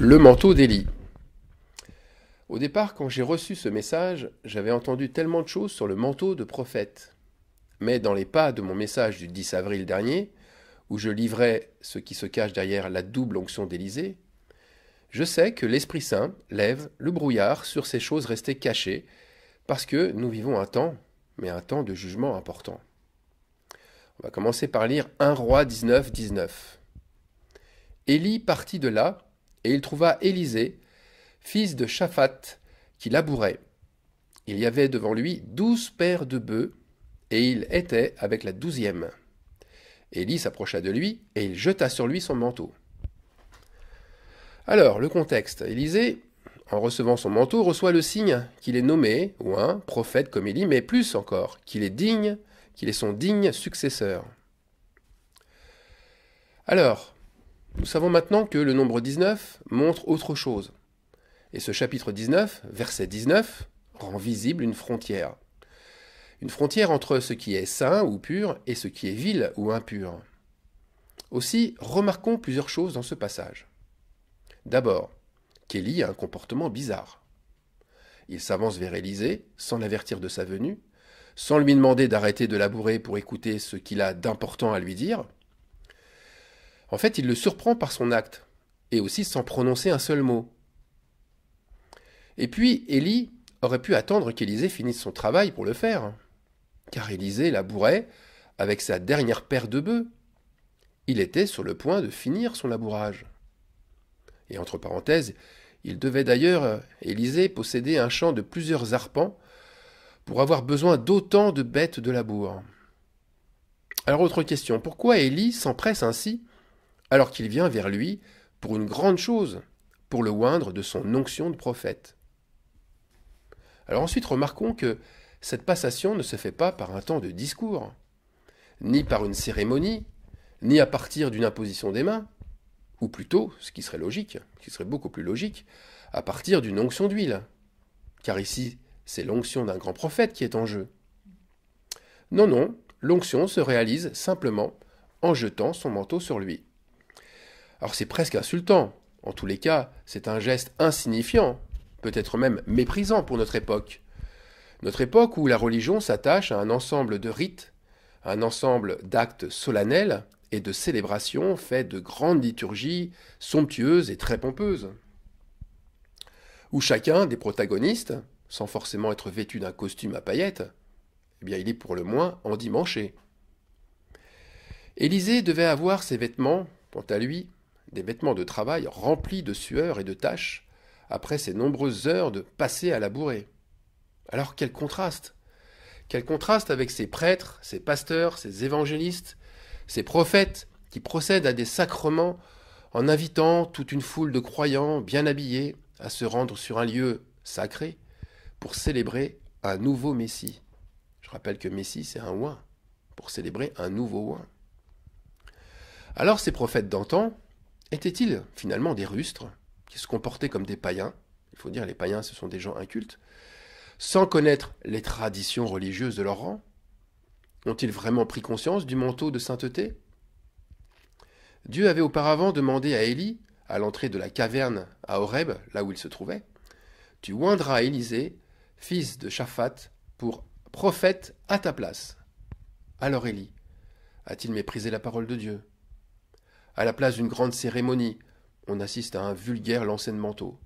Le manteau d'Élie. Au départ, quand j'ai reçu ce message, j'avais entendu tellement de choses sur le manteau de prophète. Mais dans les pas de mon message du 10 avril dernier, où je livrais ce qui se cache derrière la double onction d'Élysée, je sais que l'Esprit Saint lève le brouillard sur ces choses restées cachées, parce que nous vivons un temps, mais un temps de jugement important. On va commencer par lire 1 Roi 19, 19. Élie partit de là, et il trouva Élisée, fils de Shaphat, qui labourait. Il y avait devant lui 12 paires de bœufs, et il était avec la 12e. Élie s'approcha de lui, et il jeta sur lui son manteau. Alors, le contexte. Élisée, en recevant son manteau, reçoit le signe qu'il est nommé, ou un prophète comme Élie, mais plus encore, qu'il est digne, qu'il est son digne successeur. Alors, nous savons maintenant que le nombre 19 montre autre chose. Et ce chapitre 19, verset 19, rend visible une frontière. Une frontière entre ce qui est saint ou pur et ce qui est vil ou impur. Aussi, remarquons plusieurs choses dans ce passage. D'abord, qu'Élie a un comportement bizarre. Il s'avance vers Élisée sans l'avertir de sa venue, sans lui demander d'arrêter de labourer pour écouter ce qu'il a d'important à lui dire. En fait, il le surprend par son acte, et aussi sans prononcer un seul mot. Et puis, Élie aurait pu attendre qu'Élisée finisse son travail pour le faire, car Élisée labourait avec sa dernière paire de bœufs. Il était sur le point de finir son labourage. Et entre parenthèses, il devait d'ailleurs, Élisée, posséder un champ de plusieurs arpents pour avoir besoin d'autant de bêtes de labour. Alors autre question, pourquoi Élie s'empresse ainsi alors qu'il vient vers lui pour une grande chose, pour le oindre de son onction de prophète? Alors ensuite, remarquons que cette passation ne se fait pas par un temps de discours, ni par une cérémonie, ni à partir d'une imposition des mains, ou plutôt, ce qui serait logique, ce qui serait beaucoup plus logique, à partir d'une onction d'huile. Car ici, c'est l'onction d'un grand prophète qui est en jeu. Non, non, l'onction se réalise simplement en jetant son manteau sur lui. Alors c'est presque insultant, en tous les cas, c'est un geste insignifiant, peut-être même méprisant pour notre époque. Notre époque où la religion s'attache à un ensemble de rites, un ensemble d'actes solennels et de célébrations faits de grandes liturgies somptueuses et très pompeuses. Où chacun des protagonistes, sans forcément être vêtu d'un costume à paillettes, eh bien il est pour le moins endimanché. Élisée devait avoir ses vêtements, quant à lui, des vêtements de travail remplis de sueur et de taches, après ces nombreuses heures de passées à labourer. Alors quel contraste! Quel contraste avec ces prêtres, ces pasteurs, ces évangélistes, ces prophètes qui procèdent à des sacrements en invitant toute une foule de croyants bien habillés à se rendre sur un lieu sacré pour célébrer un nouveau Messie. Je rappelle que Messie, c'est un oint, pour célébrer un nouveau oint. Alors ces prophètes d'antan, étaient-ils finalement des rustres, qui se comportaient comme des païens? Il faut dire, les païens, ce sont des gens incultes, sans connaître les traditions religieuses de leur rang? Ont-ils vraiment pris conscience du manteau de sainteté? Dieu avait auparavant demandé à Élie, à l'entrée de la caverne à Horeb, là où il se trouvait, « Tu oindras Élisée, fils de Shaphat, pour prophète à ta place. » Alors Élie a-t-il méprisé la parole de Dieu? À la place d'une grande cérémonie, on assiste à un vulgaire lancer de manteau.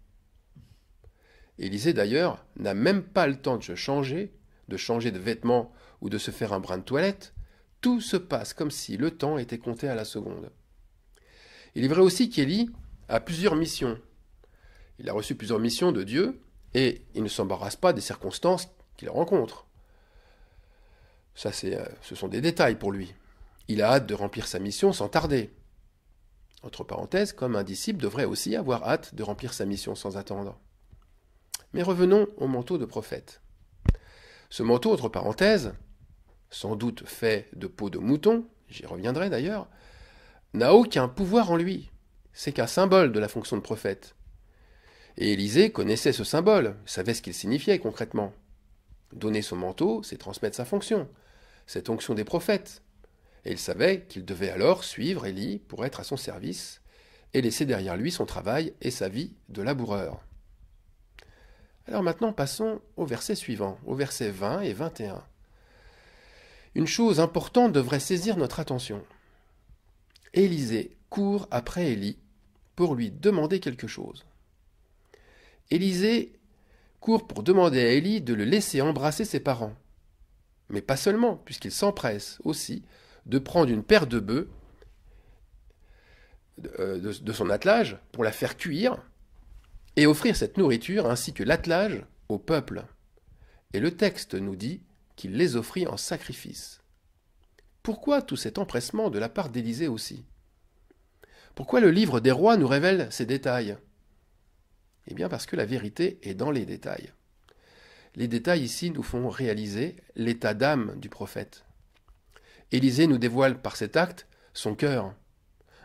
Élisée, d'ailleurs, n'a même pas le temps de se changer, de vêtements ou de se faire un brin de toilette. Tout se passe comme si le temps était compté à la seconde. Il est vrai aussi qu'Élie a plusieurs missions. Il a reçu plusieurs missions de Dieu et il ne s'embarrasse pas des circonstances qu'il rencontre. Ça, ce sont des détails pour lui. Il a hâte de remplir sa mission sans tarder. Entre parenthèses, comme un disciple devrait aussi avoir hâte de remplir sa mission sans attendre. Mais revenons au manteau de prophète. Ce manteau, entre parenthèses, sans doute fait de peau de mouton, j'y reviendrai d'ailleurs, n'a aucun pouvoir en lui. C'est qu'un symbole de la fonction de prophète. Et Élisée connaissait ce symbole, savait ce qu'il signifiait concrètement. Donner son manteau, c'est transmettre sa fonction, cette onction des prophètes. Et il savait qu'il devait alors suivre Élie pour être à son service et laisser derrière lui son travail et sa vie de laboureur. Alors maintenant, passons au verset suivant, au verset 20 et 21. Une chose importante devrait saisir notre attention. Élisée court après Élie pour lui demander quelque chose. Élisée court pour demander à Élie de le laisser embrasser ses parents. Mais pas seulement, puisqu'il s'empresse aussi de prendre une paire de bœufs de son attelage pour la faire cuire et offrir cette nourriture ainsi que l'attelage au peuple. Et le texte nous dit qu'il les offrit en sacrifice. Pourquoi tout cet empressement de la part d'Élisée aussi? Pourquoi le livre des rois nous révèle ces détails? Eh bien parce que la vérité est dans les détails. Les détails ici nous font réaliser l'état d'âme du prophète. Élisée nous dévoile par cet acte son cœur.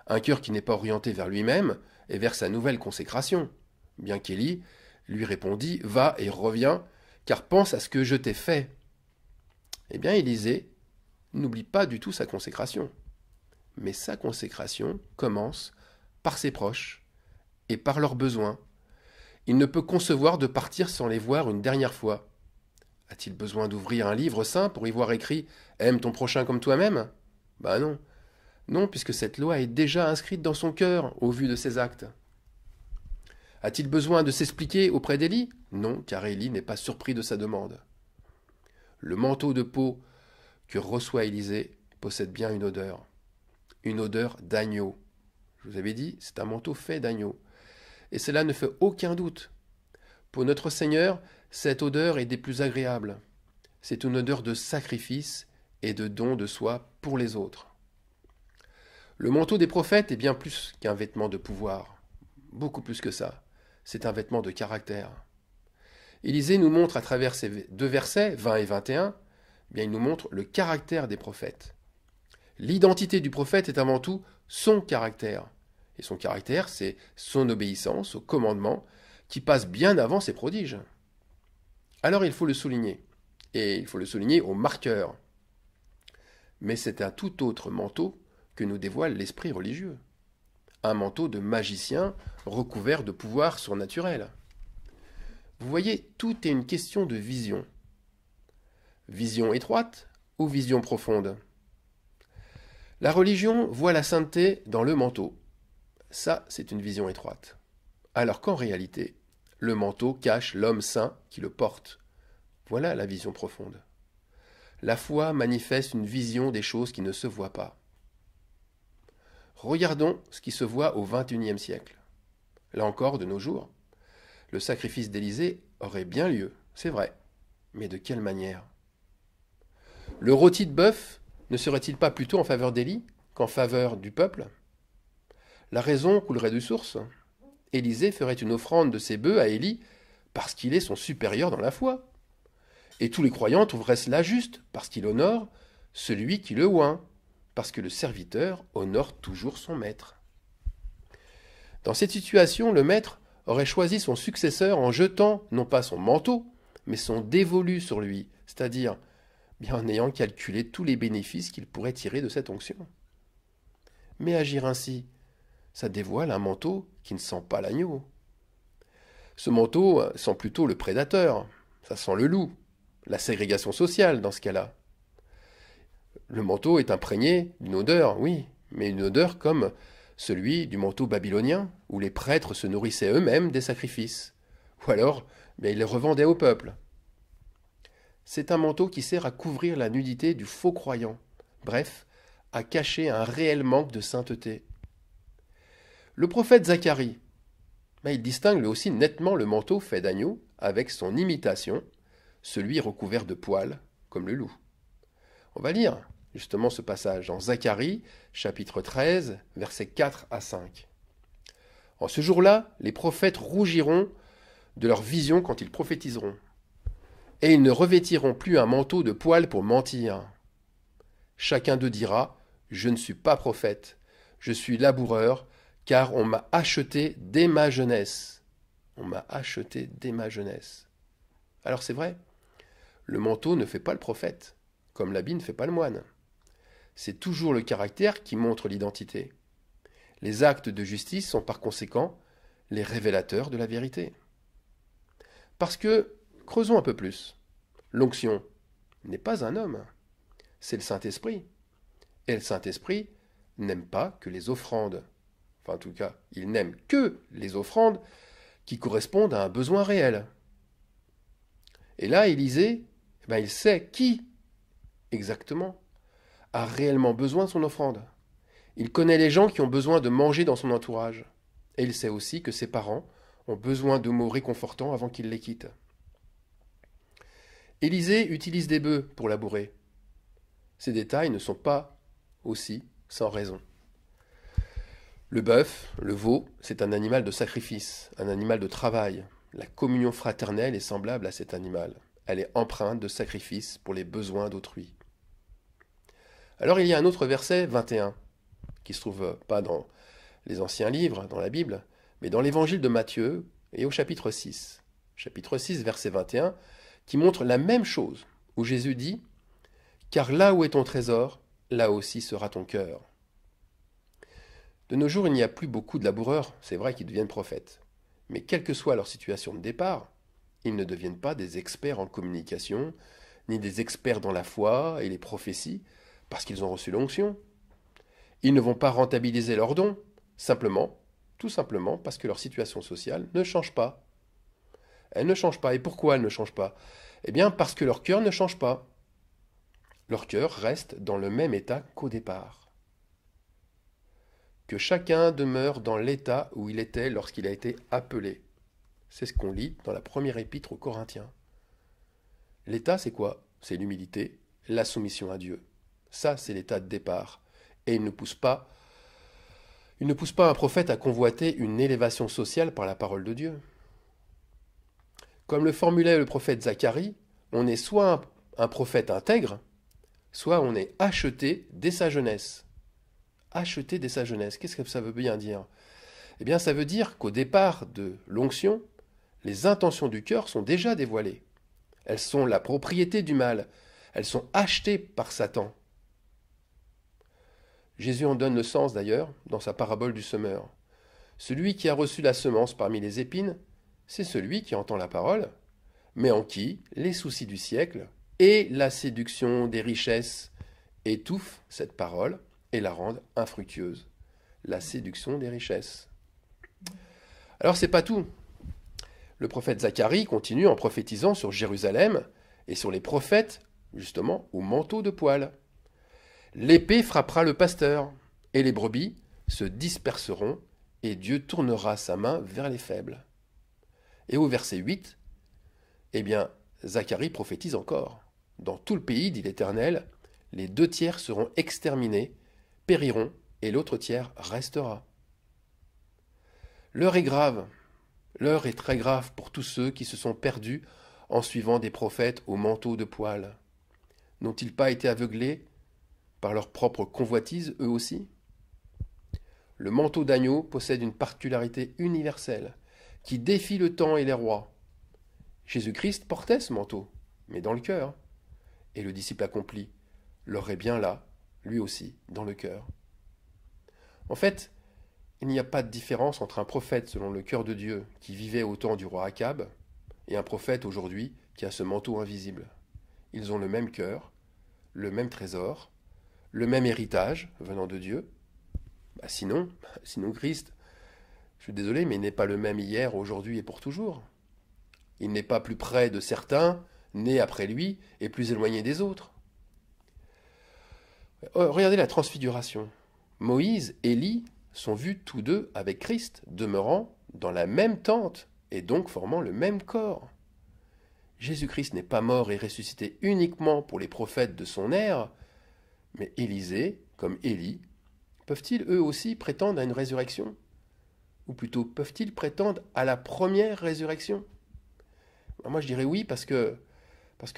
Un cœur qui n'est pas orienté vers lui-même et vers sa nouvelle consécration. Bien qu'Élie lui répondit « Va et reviens, car pense à ce que je t'ai fait. » Eh bien Élisée n'oublie pas du tout sa consécration. Mais sa consécration commence par ses proches et par leurs besoins. Il ne peut concevoir de partir sans les voir une dernière fois. A-t-il besoin d'ouvrir un livre saint pour y voir écrit « Aime ton prochain comme toi-même » Ben non. Non, puisque cette loi est déjà inscrite dans son cœur au vu de ses actes. A-t-il besoin de s'expliquer auprès d'Élie? Non, car Élie n'est pas surpris de sa demande. Le manteau de peau que reçoit Élisée possède bien une odeur d'agneau. Je vous avais dit, c'est un manteau fait d'agneau. Et cela ne fait aucun doute. Pour notre Seigneur, cette odeur est des plus agréables. C'est une odeur de sacrifice et de don de soi pour les autres. Le manteau des prophètes est bien plus qu'un vêtement de pouvoir, beaucoup plus que ça. C'est un vêtement de caractère. Élisée nous montre à travers ces deux versets, 20 et 21, bien il nous montre le caractère des prophètes. L'identité du prophète est avant tout son caractère. Et son caractère, c'est son obéissance au commandement qui passe bien avant ses prodiges. Alors il faut le souligner. Et il faut le souligner au marqueur. Mais c'est un tout autre manteau que nous dévoile l'esprit religieux. Un manteau de magicien recouvert de pouvoir surnaturel. Vous voyez, tout est une question de vision. Vision étroite ou vision profonde? La religion voit la sainteté dans le manteau. Ça, c'est une vision étroite. Alors qu'en réalité, le manteau cache l'homme saint qui le porte. Voilà la vision profonde. La foi manifeste une vision des choses qui ne se voient pas. Regardons ce qui se voit au XXIe siècle. Là encore, de nos jours, le sacrifice d'Élisée aurait bien lieu, c'est vrai. Mais de quelle manière? Le rôti de bœuf ne serait-il pas plutôt en faveur d'Élie qu'en faveur du peuple? La raison coulerait de source. Élisée ferait une offrande de ses bœufs à Élie parce qu'il est son supérieur dans la foi. Et tous les croyants trouveraient cela juste parce qu'il honore celui qui le oint, parce que le serviteur honore toujours son maître. Dans cette situation, le maître aurait choisi son successeur en jetant non pas son manteau, mais son dévolu sur lui, c'est-à-dire bien en ayant calculé tous les bénéfices qu'il pourrait tirer de cette onction. Mais agir ainsi, ça dévoile un manteau qui ne sent pas l'agneau. Ce manteau sent plutôt le prédateur, ça sent le loup, la ségrégation sociale dans ce cas-là. Le manteau est imprégné d'une odeur, oui, mais une odeur comme celui du manteau babylonien, où les prêtres se nourrissaient eux-mêmes des sacrifices, ou alors ils les revendaient au peuple. C'est un manteau qui sert à couvrir la nudité du faux croyant, bref, à cacher un réel manque de sainteté. Le prophète Zacharie, il distingue lui aussi nettement le manteau fait d'agneau avec son imitation, celui recouvert de poils, comme le loup. On va lire justement ce passage dans Zacharie, chapitre 13, versets 4 à 5. En ce jour-là, les prophètes rougiront de leur vision quand ils prophétiseront, et ils ne revêtiront plus un manteau de poils pour mentir. Chacun d'eux dira, je ne suis pas prophète, je suis laboureur, car on m'a acheté dès ma jeunesse. On m'a acheté dès ma jeunesse. Alors c'est vrai, le manteau ne fait pas le prophète, comme l'habit ne fait pas le moine. C'est toujours le caractère qui montre l'identité. Les actes de justice sont par conséquent les révélateurs de la vérité. Parce que, creusons un peu plus, l'onction n'est pas un homme, c'est le Saint-Esprit. Et le Saint-Esprit n'aime pas que les offrandes. Enfin, en tout cas, il n'aime que les offrandes qui correspondent à un besoin réel. Et là, Élisée, il sait qui, exactement, a réellement besoin de son offrande. Il connaît les gens qui ont besoin de manger dans son entourage. Et il sait aussi que ses parents ont besoin de mots réconfortants avant qu'ils les quittent. Élisée utilise des bœufs pour labourer. Ces détails ne sont pas aussi sans raison. Le bœuf, le veau, c'est un animal de sacrifice, un animal de travail. La communion fraternelle est semblable à cet animal. Elle est empreinte de sacrifice pour les besoins d'autrui. Alors il y a un autre verset, 21, qui ne se trouve pas dans les anciens livres, dans la Bible, mais dans l'évangile de Matthieu et au chapitre 6. Chapitre 6, verset 21, qui montre la même chose, où Jésus dit « Car là où est ton trésor, là aussi sera ton cœur. » De nos jours, il n'y a plus beaucoup de laboureurs, c'est vrai qu'ils deviennent prophètes. Mais quelle que soit leur situation de départ, ils ne deviennent pas des experts en communication, ni des experts dans la foi et les prophéties, parce qu'ils ont reçu l'onction. Ils ne vont pas rentabiliser leurs dons, tout simplement parce que leur situation sociale ne change pas. Elle ne change pas. Et pourquoi elle ne change pas? Eh bien, parce que leur cœur ne change pas. Leur cœur reste dans le même état qu'au départ. Que chacun demeure dans l'état où il était lorsqu'il a été appelé. C'est ce qu'on lit dans la première épître aux Corinthiens. L'état, c'est quoi? C'est l'humilité, la soumission à Dieu. Ça, c'est l'état de départ. Et il ne pousse pas un prophète à convoiter une élévation sociale par la parole de Dieu. Comme le formulait le prophète Zacharie, on est soit un prophète intègre, soit on est acheté dès sa jeunesse. Acheté dès sa jeunesse, qu'est-ce que ça veut bien dire? Eh bien, ça veut dire qu'au départ de l'onction, les intentions du cœur sont déjà dévoilées. Elles sont la propriété du mal. Elles sont achetées par Satan. Jésus en donne le sens d'ailleurs dans sa parabole du semeur. Celui qui a reçu la semence parmi les épines, c'est celui qui entend la parole, mais en qui les soucis du siècle et la séduction des richesses étouffent cette parole et la rendent infructueuse. La séduction des richesses. Alors c'est pas tout. Le prophète Zacharie continue en prophétisant sur Jérusalem et sur les prophètes, justement, au manteau de poil. L'épée frappera le pasteur, et les brebis se disperseront, et Dieu tournera sa main vers les faibles. Et au verset 8, eh bien, Zacharie prophétise encore. Dans tout le pays, dit l'Éternel, les 2 tiers seront exterminés, périront, et l'autre tiers restera. L'heure est grave. L'heure est très grave pour tous ceux qui se sont perdus en suivant des prophètes au manteau de poil. N'ont-ils pas été aveuglés par leur propre convoitise, eux aussi? Le manteau d'agneau possède une particularité universelle qui défie le temps et les rois. Jésus-Christ portait ce manteau, mais dans le cœur. Et le disciple accompli l'aurait bien là, lui aussi, dans le cœur. En fait, il n'y a pas de différence entre un prophète selon le cœur de Dieu qui vivait au temps du roi Akab et un prophète aujourd'hui qui a ce manteau invisible. Ils ont le même cœur, le même trésor, le même héritage venant de Dieu. Sinon Christ, je suis désolé, mais il n'est pas le même hier, aujourd'hui et pour toujours. Il n'est pas plus près de certains, nés après lui, et plus éloigné des autres. Regardez la transfiguration. Moïse et Élie sont vus tous deux avec Christ, demeurant dans la même tente, et donc formant le même corps. Jésus-Christ n'est pas mort et ressuscité uniquement pour les prophètes de son ère, mais Élisée, comme Élie, peuvent-ils eux aussi prétendre à une résurrection? Ou plutôt, peuvent-ils prétendre à la première résurrection? Moi je dirais oui, parce que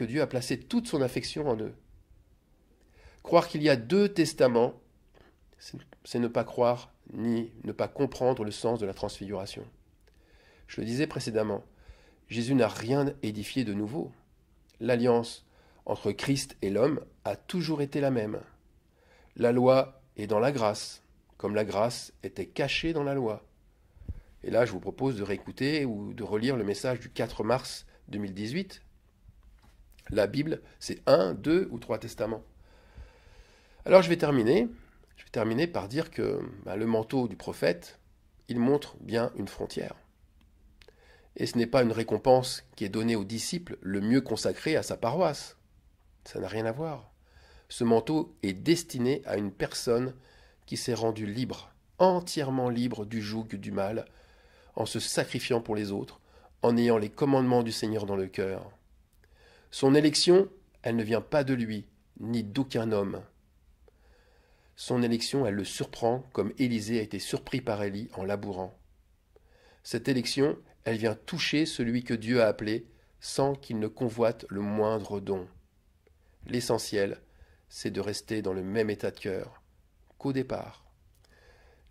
Dieu a placé toute son affection en eux. Croire qu'il y a 2 testaments, c'est ne pas croire ni ne pas comprendre le sens de la transfiguration. Je le disais précédemment, Jésus n'a rien édifié de nouveau. L'alliance entre Christ et l'homme a toujours été la même. La loi est dans la grâce, comme la grâce était cachée dans la loi. Et là, je vous propose de réécouter ou de relire le message du 4 mars 2018. La Bible, c'est un, deux ou trois testaments. Alors je vais terminer par dire que le manteau du prophète, il montre bien une frontière. Et ce n'est pas une récompense qui est donnée aux disciples le mieux consacré à sa paroisse. Ça n'a rien à voir. Ce manteau est destiné à une personne qui s'est rendue libre, entièrement libre du joug du mal, en se sacrifiant pour les autres, en ayant les commandements du Seigneur dans le cœur. Son élection, elle ne vient pas de lui, ni d'aucun homme. Son élection, elle le surprend comme Élisée a été surpris par Élie en labourant. Cette élection, elle vient toucher celui que Dieu a appelé sans qu'il ne convoite le moindre don. L'essentiel, c'est de rester dans le même état de cœur qu'au départ.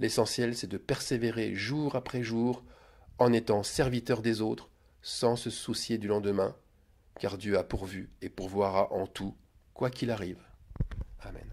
L'essentiel, c'est de persévérer jour après jour en étant serviteur des autres sans se soucier du lendemain, car Dieu a pourvu et pourvoira en tout, quoi qu'il arrive. Amen.